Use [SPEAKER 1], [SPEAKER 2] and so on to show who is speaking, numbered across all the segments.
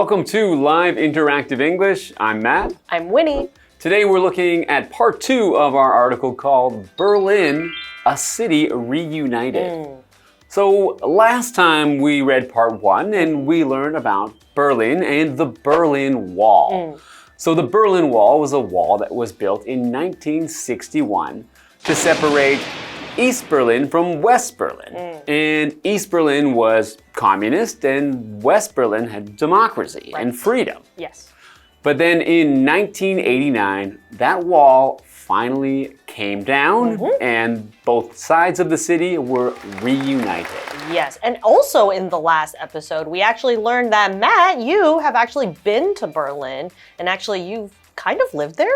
[SPEAKER 1] Welcome to Live Interactive English. I'm Matt.
[SPEAKER 2] I'm Winnie.
[SPEAKER 1] Today we're looking at part 2 of our article called Berlin, a City Reunited. So last time we read part 1 and we learned about Berlin and the Berlin Wall. So the Berlin Wall was a wall that was built in 1961 to separate East Berlin from West Berlin. And East Berlin was communist and West Berlin had democracy and freedom.
[SPEAKER 2] Yes.
[SPEAKER 1] But then in 1989, that wall finally came down and both sides of the city were reunited.
[SPEAKER 2] Yes, and also in the last episode, we actually learned that, Matt, you have actually been to Berlin and actually you've kind of lived there?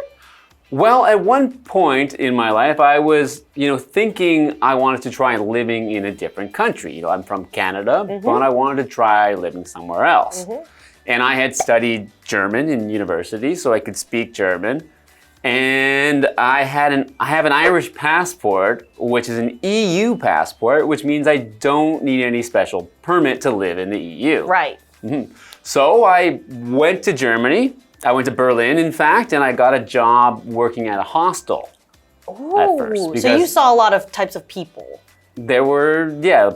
[SPEAKER 1] Well, at one point in my life, I was, thinking I wanted to try living in a different country. I'm from Canada, but I wanted to try living somewhere else. And I had studied German in university, so I could speak German. And I have an Irish passport, which is an EU passport, which means I don't need any special permit to live in the EU.
[SPEAKER 2] Right.
[SPEAKER 1] So I went to Germany. I went to Berlin, in fact, and I got a job working at a hostel at first.
[SPEAKER 2] So you saw a lot of types of people.
[SPEAKER 1] There were,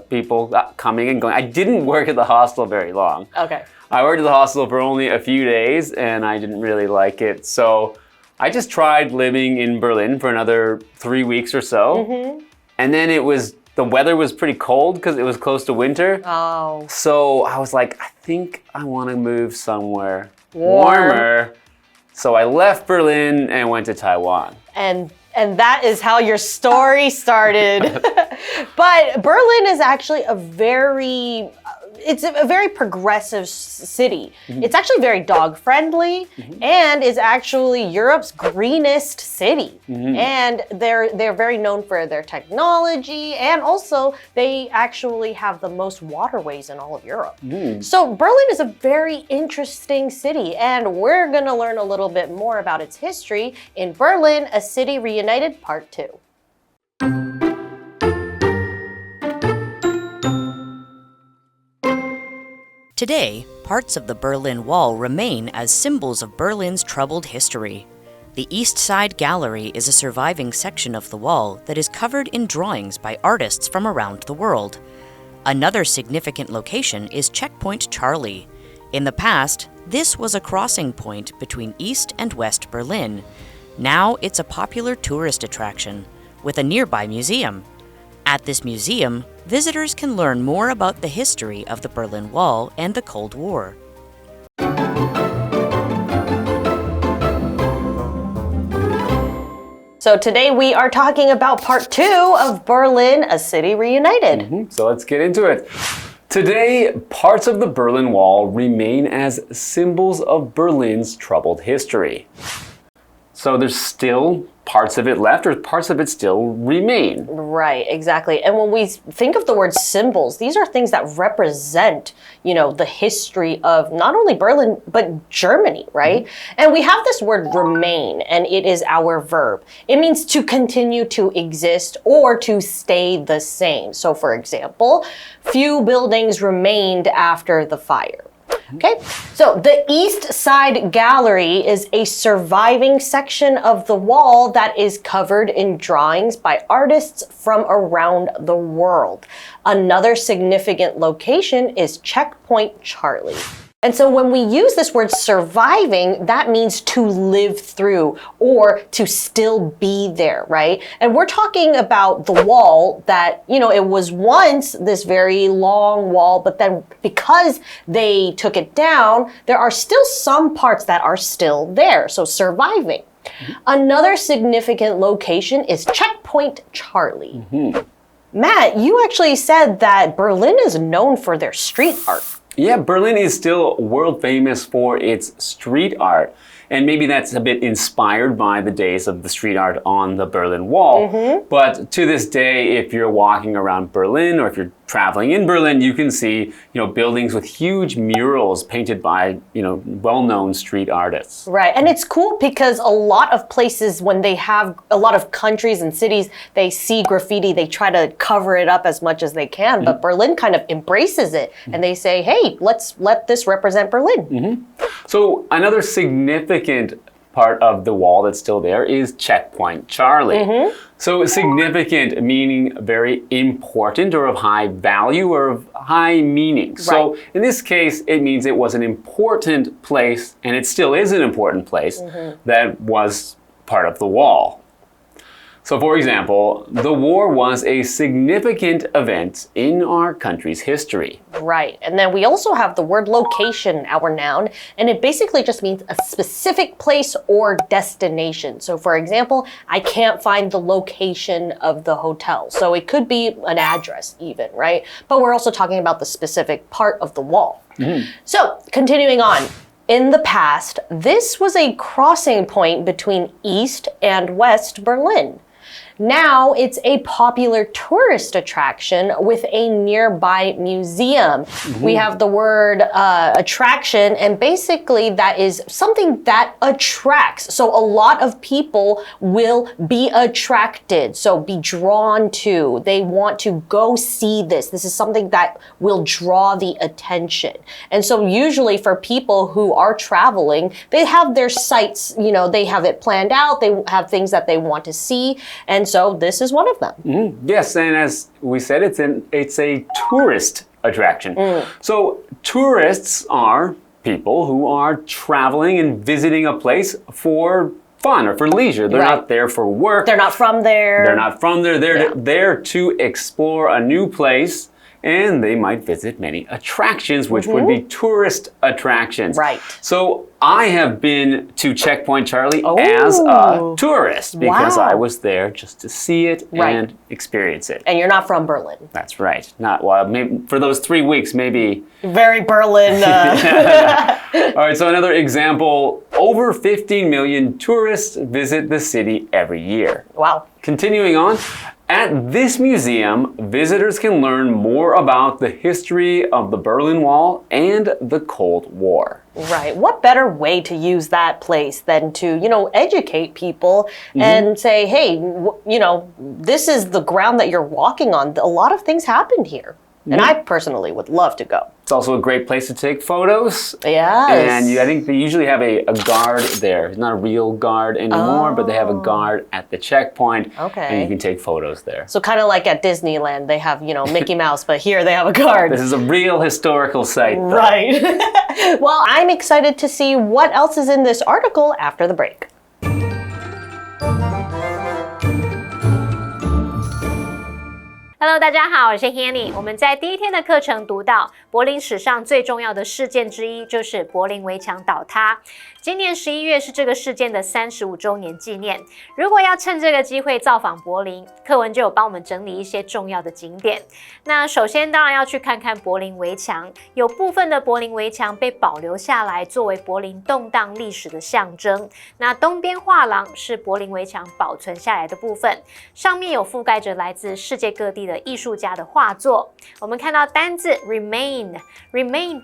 [SPEAKER 1] people coming and going. I didn't work at the hostel very long.
[SPEAKER 2] Okay.
[SPEAKER 1] I worked at the hostel for only a few days, and I didn't really like it. So I just tried living in Berlin for another 3 weeks or so. And then the weather was pretty cold because it was close to winter.
[SPEAKER 2] Oh.
[SPEAKER 1] So I was like, I think I want to move somewhere warmer. So I left Berlin and went to Taiwan.
[SPEAKER 2] And that is how your story started. But Berlin is actually it's a very progressive city. It's actually very dog friendly and is actually Europe's greenest city. And they're very known for their technology, and also they actually have the most waterways in all of Europe. So Berlin is a very interesting city, and we're gonna learn a little bit more about its history in Berlin, a City Reunited Part 2.
[SPEAKER 3] Today, parts of the Berlin Wall remain as symbols of Berlin's troubled history. The East Side Gallery is a surviving section of the wall that is covered in drawings by artists from around the world. Another significant location is Checkpoint Charlie. In the past, this was a crossing point between East and West Berlin. Now it's a popular tourist attraction, with a nearby museum. At this museum, visitors can learn more about the history of the Berlin Wall and the Cold War.
[SPEAKER 2] So today we are talking about part 2 of Berlin, a City Reunited.
[SPEAKER 1] So let's get into it. Today, parts of the Berlin Wall remain as symbols of Berlin's troubled history. So there's still parts of it left, or parts of it still remain.
[SPEAKER 2] Right, exactly. And when we think of the word symbols, these are things that represent, the history of not only Berlin, but Germany, right? And we have this word remain, and it is our verb. It means to continue to exist or to stay the same. So for example, few buildings remained after the fire. Okay, so the East Side Gallery is a surviving section of the wall that is covered in drawings by artists from around the world. Another significant location is Checkpoint Charlie. And so when we use this word surviving, that means to live through or to still be there, right? And we're talking about the wall that, it was once this very long wall, but then because they took it down, there are still some parts that are still there. So surviving. Another significant location is Checkpoint Charlie. Matt, you actually said that Berlin is known for their street art.
[SPEAKER 1] Yeah, Berlin is still world famous for its street art. And maybe that's a bit inspired by the days of the street art on the Berlin Wall. But to this day, if you're walking around Berlin or if you're traveling in Berlin, you can see, buildings with huge murals painted by, well-known street artists.
[SPEAKER 2] Right. And it's cool because a lot of places, when they have a lot of countries and cities, they see graffiti, they try to cover it up as much as they can. But Berlin kind of embraces it and they say, hey, let's let this represent Berlin.
[SPEAKER 1] So another significant part of the wall that's still there is Checkpoint Charlie. So significant meaning very important or of high value or of high meaning. So in this case, it means it was an important place, and it still is an important place that was part of the wall. So for example, the war was a significant event in our country's history.
[SPEAKER 2] Right. And then we also have the word location, our noun, and it basically just means a specific place or destination. So for example, I can't find the location of the hotel. So it could be an address even, right? But we're also talking about the specific part of the wall. So continuing on. In the past, this was a crossing point between East and West Berlin. Now it's a popular tourist attraction with a nearby museum. We have the word attraction, and basically that is something that attracts. So a lot of people will be attracted, so be drawn to. They want to go see this. This is something that will draw the attention. And so usually for people who are traveling, they have their sites, they have it planned out. They have things that they want to see. And so this is one of them.
[SPEAKER 1] Yes, and as we said, it's a tourist attraction. So tourists are people who are traveling and visiting a place for fun or for leisure. They're not there for work.
[SPEAKER 2] They're not from there.
[SPEAKER 1] They're not from there. They're there to explore a new place. And they might visit many attractions, which would be tourist attractions.
[SPEAKER 2] Right.
[SPEAKER 1] So I have been to Checkpoint Charlie as a tourist because I was there just to see it and experience it.
[SPEAKER 2] And you're not from Berlin.
[SPEAKER 1] That's right. Maybe for those 3 weeks, maybe.
[SPEAKER 2] Very Berlin.
[SPEAKER 1] All right, so another example. Over 15 million tourists visit the city every year.
[SPEAKER 2] Wow.
[SPEAKER 1] Continuing on. At this museum, visitors can learn more about the history of the Berlin Wall and the Cold War.
[SPEAKER 2] Right. What better way to use that place than to, educate people and say, hey, this is the ground that you're walking on. A lot of things happened here. And I personally would love to go.
[SPEAKER 1] It's also a great place to take photos.
[SPEAKER 2] Yes.
[SPEAKER 1] And I think they usually have a guard there. It's not a real guard anymore, but they have a guard at the checkpoint.
[SPEAKER 2] Okay.
[SPEAKER 1] And you can take photos there.
[SPEAKER 2] So kind of like at Disneyland, they have, Mickey Mouse, but here they have a guard.
[SPEAKER 1] This is a real historical site, though.
[SPEAKER 2] Right. Well, I'm excited to see what else is in this article after the break.
[SPEAKER 4] Hello， 大家好，我是 Hanny。我们在第一天的课程读到，柏林史上最重要的事件之一就是柏林围墙倒塌。今年11月是这个事件的35周年纪念。如果要趁这个机会造访柏林，课文就有帮我们整理一些重要的景点。那首先当然要去看看柏林围墙，有部分的柏林围墙被保留下来，作为柏林动荡历史的象征。那东边画廊是柏林围墙保存下来的部分，上面有覆盖着来自世界各地的艺术家的画作。我们看到单字 remain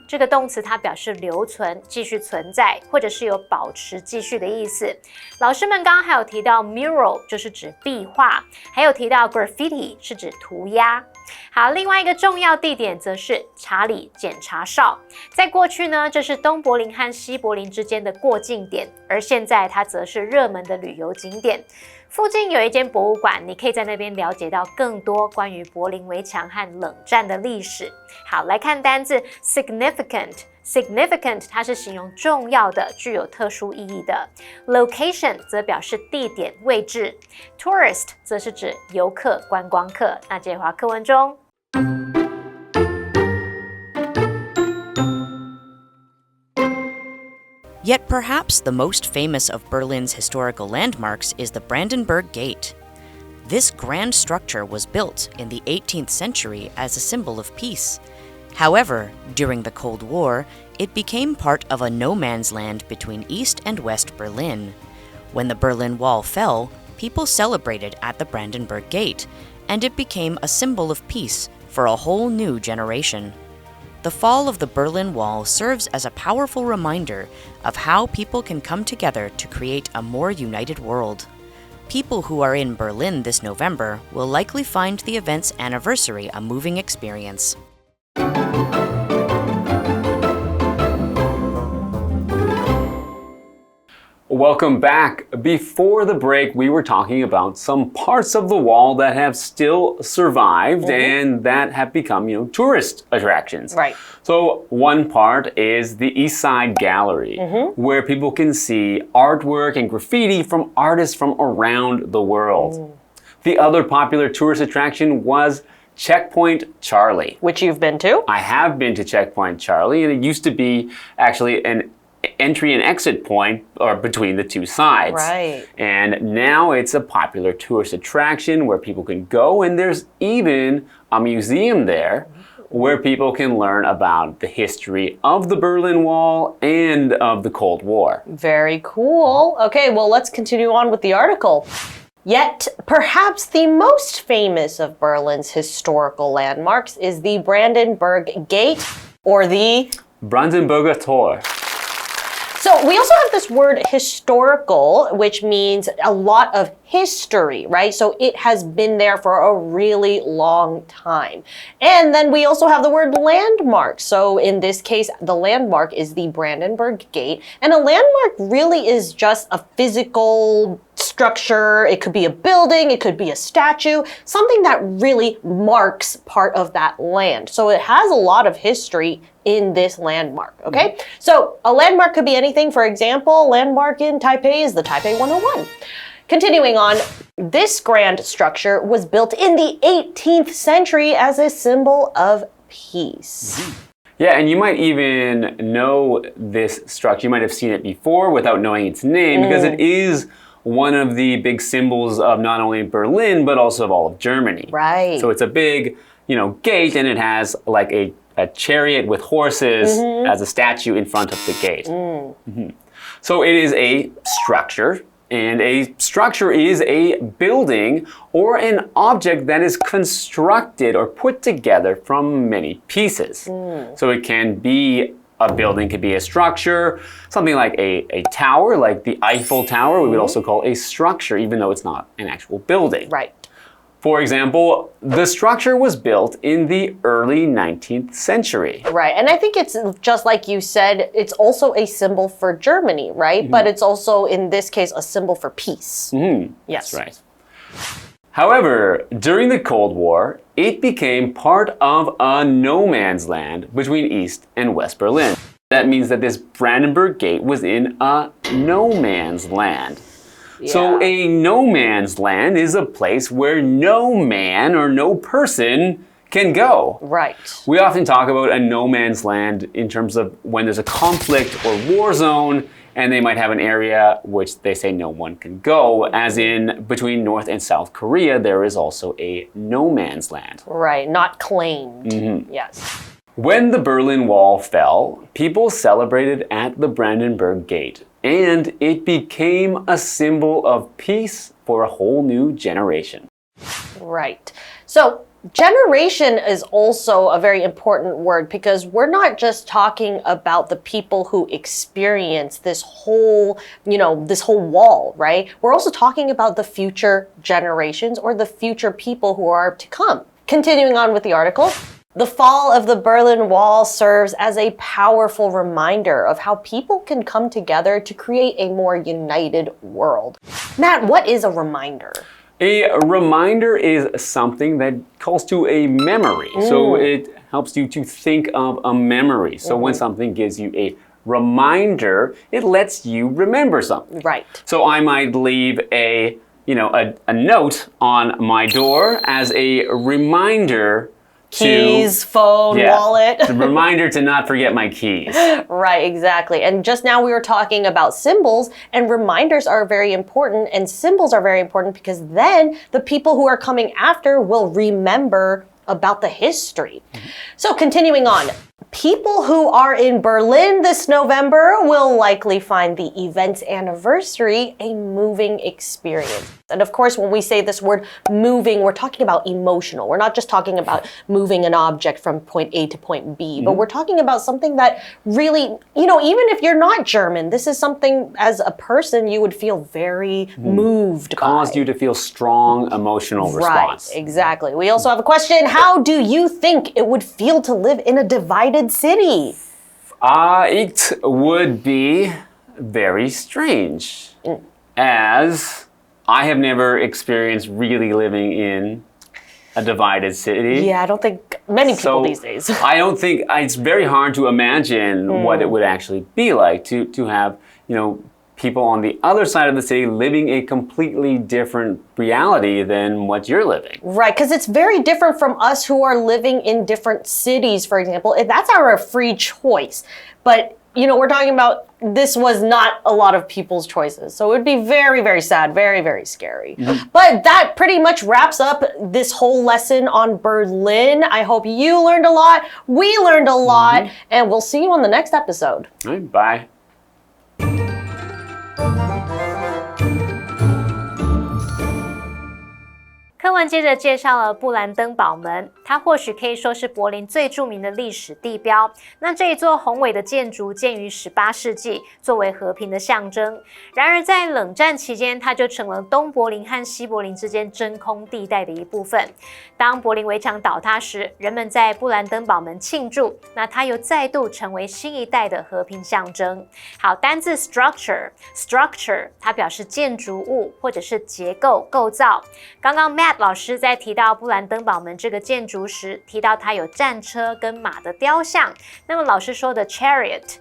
[SPEAKER 4] 这个动词，它表示留存、继续存在，或者是有保持、继续的意思。老师们刚刚还有提到 mural 就是指壁画，还有提到 graffiti 是指涂鸦。好，另外一个重要地点则是查理检查哨。在过去呢，这是东柏林和西柏林之间的过境点，而现在它则是热门的旅游景点。附近有一间博物馆，你可以在那边了解到更多关于柏林围墙和冷战的历史。好，来看单字 significant， 它是形容重要的、具有特殊意义的。Location 则表示地点、位置。Tourist 则是指游客、观光客。那接下来课文中。
[SPEAKER 3] Yet perhaps the most famous of Berlin's historical landmarks is the Brandenburg Gate. This grand structure was built in the 18th century as a symbol of peace. However, during the Cold War, it became part of a no-man's land between East and West Berlin. When the Berlin Wall fell, people celebrated at the Brandenburg Gate, and it became a symbol of peace for a whole new generation. The fall of the Berlin Wall serves as a powerful reminder of how people can come together to create a more united world. People who are in Berlin this November will likely find the event's anniversary a moving experience.
[SPEAKER 1] Welcome back. Before the break, we were talking about some parts of the wall that have still survived and that have become, tourist attractions.
[SPEAKER 2] Right.
[SPEAKER 1] So one part is the East Side Gallery, where people can see artwork and graffiti from artists from around the world. The other popular tourist attraction was Checkpoint Charlie.
[SPEAKER 2] Which you've been to?
[SPEAKER 1] I have been to Checkpoint Charlie, and it used to be actually an entry and exit point or between the two sides.
[SPEAKER 2] Right.
[SPEAKER 1] And now it's a popular tourist attraction where people can go, and there's even a museum there where people can learn about the history of the Berlin Wall and of the Cold War.
[SPEAKER 2] Very cool. Okay, well, let's continue on with the article. Yet, perhaps the most famous of Berlin's historical landmarks is the Brandenburg Gate, or the
[SPEAKER 1] Brandenburger Tor.
[SPEAKER 2] So we also have this word historical, which means a lot of history, right? So it has been there for a really long time. And then we also have the word landmark. So in this case, the landmark is the Brandenburg Gate. And a landmark really is just a physical structure. It could be a building, it could be a statue, something that really marks part of that land. So it has a lot of history in this landmark, okay? So a landmark could be anything. For example, a landmark in Taipei is the Taipei 101. Continuing on, this grand structure was built in the 18th century as a symbol of peace.
[SPEAKER 1] Yeah, and you might even know this structure. You might have seen it before without knowing its name because it is one of the big symbols of not only Berlin, but also of all of Germany.
[SPEAKER 2] Right.
[SPEAKER 1] So it's a big, gate, and it has like a chariot with horses as a statue in front of the gate. So it is a structure, and a structure is a building or an object that is constructed or put together from many pieces. So it can be a building, could be a structure, something like a tower, like the Eiffel Tower, we would also call a structure, even though it's not an actual building.
[SPEAKER 2] Right.
[SPEAKER 1] For example, the structure was built in the early 19th century.
[SPEAKER 2] Right, and I think it's just like you said, it's also a symbol for Germany, right? But it's also, in this case, a symbol for peace. Yes.
[SPEAKER 1] That's right. However, during the Cold War, it became part of a no man's land between East and West Berlin. That means that this Brandenburg Gate was in a no man's land. So a no man's land is a place where no man or no person can go.
[SPEAKER 2] Right.
[SPEAKER 1] We often talk about a no man's land in terms of when there's a conflict or war zone, and they might have an area which they say no one can go, as in between North and South Korea, there is also a no man's land.
[SPEAKER 2] Right, not claimed. Yes.
[SPEAKER 1] When the Berlin Wall fell, people celebrated at the Brandenburg Gate, and it became a symbol of peace for a whole new generation.
[SPEAKER 2] Right. So generation is also a very important word because we're not just talking about the people who experience this whole, this whole wall, right? We're also talking about the future generations or the future people who are to come. Continuing on with the article. The fall of the Berlin Wall serves as a powerful reminder of how people can come together to create a more united world. Matt, what is a reminder?
[SPEAKER 1] A reminder is something that calls to a memory. So it helps you to think of a memory. So when something gives you a reminder, it lets you remember something.
[SPEAKER 2] Right.
[SPEAKER 1] So I might leave a note on my door as a reminder
[SPEAKER 2] Keys, phone, wallet.
[SPEAKER 1] A reminder to not forget my keys.
[SPEAKER 2] Right, exactly. And just now we were talking about symbols, and reminders are very important, and symbols are very important because then the people who are coming after will remember about the history. So continuing on. People who are in Berlin this November will likely find the event's anniversary a moving experience. And of course, when we say this word moving, we're talking about emotional. We're not just talking about moving an object from point A to point B, but we're talking about something that really, even if you're not German, this is something as a person you would feel very moved by.
[SPEAKER 1] Caused you to feel strong emotional response.
[SPEAKER 2] Right, exactly. We also have a question. How do you think it would feel to live in a divided city?
[SPEAKER 1] It would be very strange, as I have never experienced really living in a divided city.
[SPEAKER 2] Yeah, I don't think many people these days.
[SPEAKER 1] I don't think it's very hard to imagine what it would actually be like to have, people on the other side of the city living a completely different reality than what you're living.
[SPEAKER 2] Right, because it's very different from us who are living in different cities, for example. That's our free choice. But, we're talking about this was not a lot of people's choices. So it would be very, very sad, very, very scary. But that pretty much wraps up this whole lesson on Berlin. I hope you learned a lot. We learned a lot. And we'll see you on the next episode.
[SPEAKER 1] All right, bye.
[SPEAKER 4] 课文接着介绍了布兰登堡门，它或许可以说是柏林最著名的历史地标。那这一座宏伟的建筑建于18世纪，作为和平的象征。然而在冷战期间，它就成了东柏林和西柏林之间真空地带的一部分。当柏林围墙倒塌时，人们在布兰登堡门庆祝，那它又再度成为新一代的和平象征。好，单字 structure 它表示建筑物或者是结构构造。刚刚 Matt 老师在提到布兰登堡门这个建筑时，提到它有战车跟马的雕像。那么老师说的 chariot，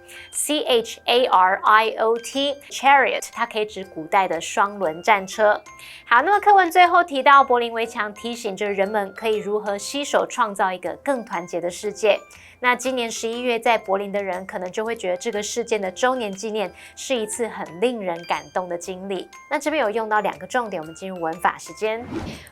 [SPEAKER 4] chariot， 它可以指古代的双轮战车。好，那么课文最后提到柏林围墙提醒着人们可以如何携手创造一个更团结的世界。那今年11月在柏林的人可能就会觉得这个事件的周年纪念是一次很令人感动的经历。那这边有用到2个重点，我们进入文法时间。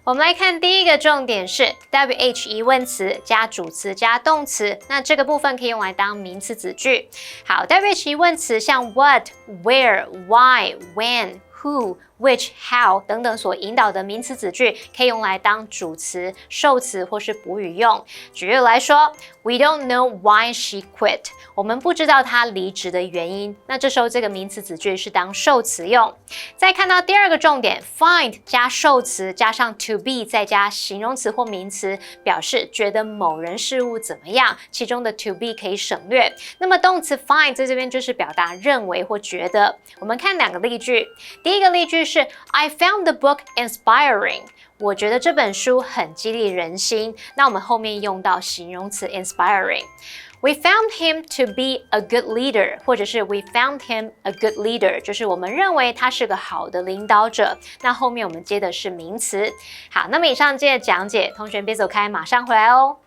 [SPEAKER 4] 我们来看第一个重点是 WH 疑问词加主词加动词，那这个部分可以用来当名词子句。好 ，WH 疑问词像 what、where、why、when。Who、which、how 等等所引导的名词子句，可以用来当主词、受词或是补语用。举例来说 ，We don't know why she quit。我们不知道她离职的原因。那这时候这个名词子句是当受词用。再看到第二个重点 ，find 加受词加上 to be 再加形容词或名词，表示觉得某人事物怎么样。其中的 to be 可以省略。那么动词 find 在这边就是表达认为或觉得。我们看2个例句，第一个例句是 I found the book inspiring。我觉得这本书很激励人心。那我们后面用到形容词 inspiring。We found him to be a good leader， 或者是 We found him a good leader， 就是我们认为他是个好的领导者。那后面我们接的是名词。好，那么以上这些讲解，同学别走开，马上回来哦。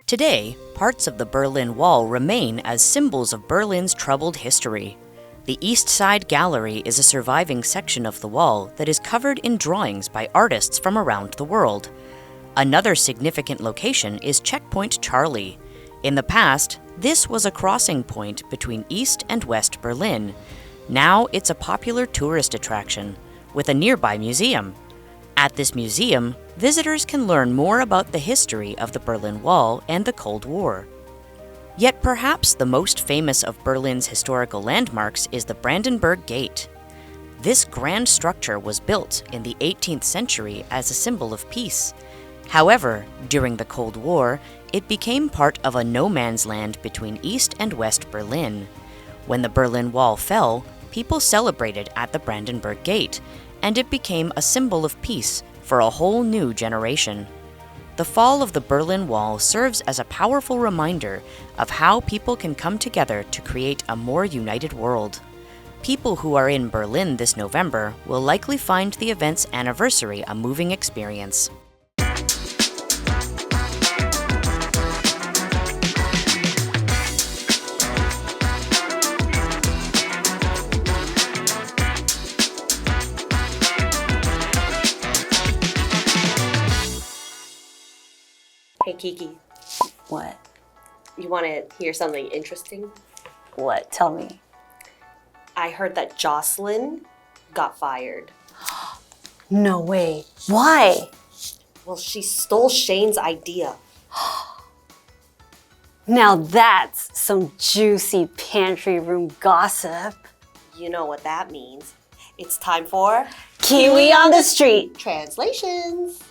[SPEAKER 3] Today, parts of the Berlin Wall remain as symbols of Berlin's troubled history. The East Side Gallery is a surviving section of the wall that is covered in drawings by artists from around the world. Another significant location is Checkpoint Charlie. In the past, this was a crossing point between East and West Berlin. Now it's a popular tourist attraction, with a nearby museum. At this museum, visitors can learn more about the history of the Berlin Wall and the Cold War. Yet perhaps the most famous of Berlin's historical landmarks is the Brandenburg Gate. This grand structure was built in the 18th century as a symbol of peace. However, during the Cold War, it became part of a no-man's land between East and West Berlin. When the Berlin Wall fell, people celebrated at the Brandenburg Gate, and it became a symbol of peace for a whole new generation. The fall of the Berlin Wall serves as a powerful reminder of how people can come together to create a more united world. People who are in Berlin this November will likely find the event's anniversary a moving experience.
[SPEAKER 2] Hey, Kiki,
[SPEAKER 5] What?
[SPEAKER 2] you want to hear something interesting?
[SPEAKER 5] What? Tell me.
[SPEAKER 2] I heard that Jocelyn got fired.
[SPEAKER 5] No way. Why?
[SPEAKER 2] Well, she stole Shane's idea.
[SPEAKER 5] Now that's some juicy pantry room gossip.
[SPEAKER 2] You know what that means. It's time for
[SPEAKER 5] Kiwi on the street.
[SPEAKER 2] translations.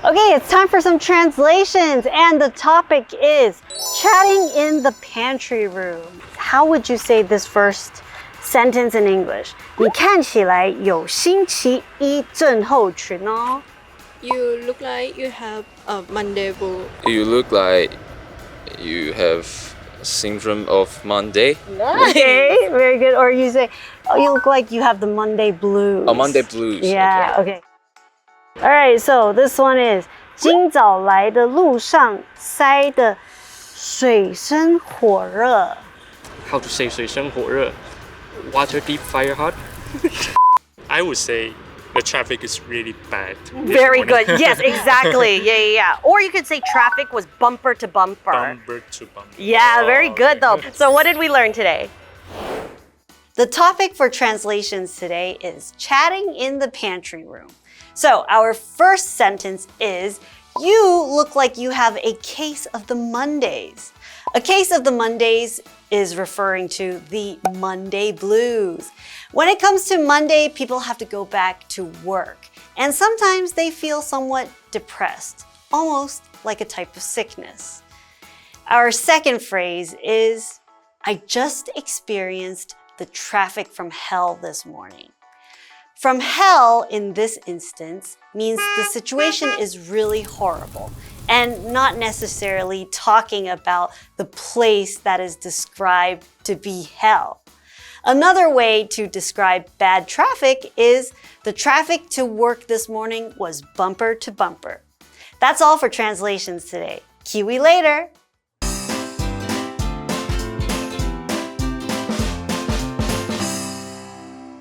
[SPEAKER 5] Okay, it's time for some translations, and the topic is chatting in the pantry room. How would you say this first sentence in English? 你看起来有星期一症候群哦。
[SPEAKER 6] You look like you have a Monday blues.
[SPEAKER 7] You look like you have syndrome of Monday.
[SPEAKER 5] Okay, very good. Or you say, oh, you look like you have the Monday blues.
[SPEAKER 7] Oh, Monday blues.
[SPEAKER 5] Yeah, okay. All right, so this one is 今早来的路上塞得水深火热。
[SPEAKER 8] How to say 水深火热? Water deep, fire hot? I would say the traffic is really bad.
[SPEAKER 2] Very good. Yes, exactly. Yeah. Or you could say traffic was bumper to bumper.
[SPEAKER 8] Bumper to bumper.
[SPEAKER 2] Yeah, very good though. So what did we learn today?
[SPEAKER 5] The topic for translations today is chatting in the pantry room. So our first sentence is, you look like you have a case of the Mondays. A case of the Mondays is referring to the Monday blues. When it comes to Monday, people have to go back to work. And sometimes they feel somewhat depressed, almost like a type of sickness. Our second phrase is, I just experienced the traffic from hell this morning. From hell in this instance means the situation is really horrible and not necessarily talking about the place that is described to be hell. Another way to describe bad traffic is the traffic to work this morning was bumper to bumper. That's all for translations today. Kiwi later!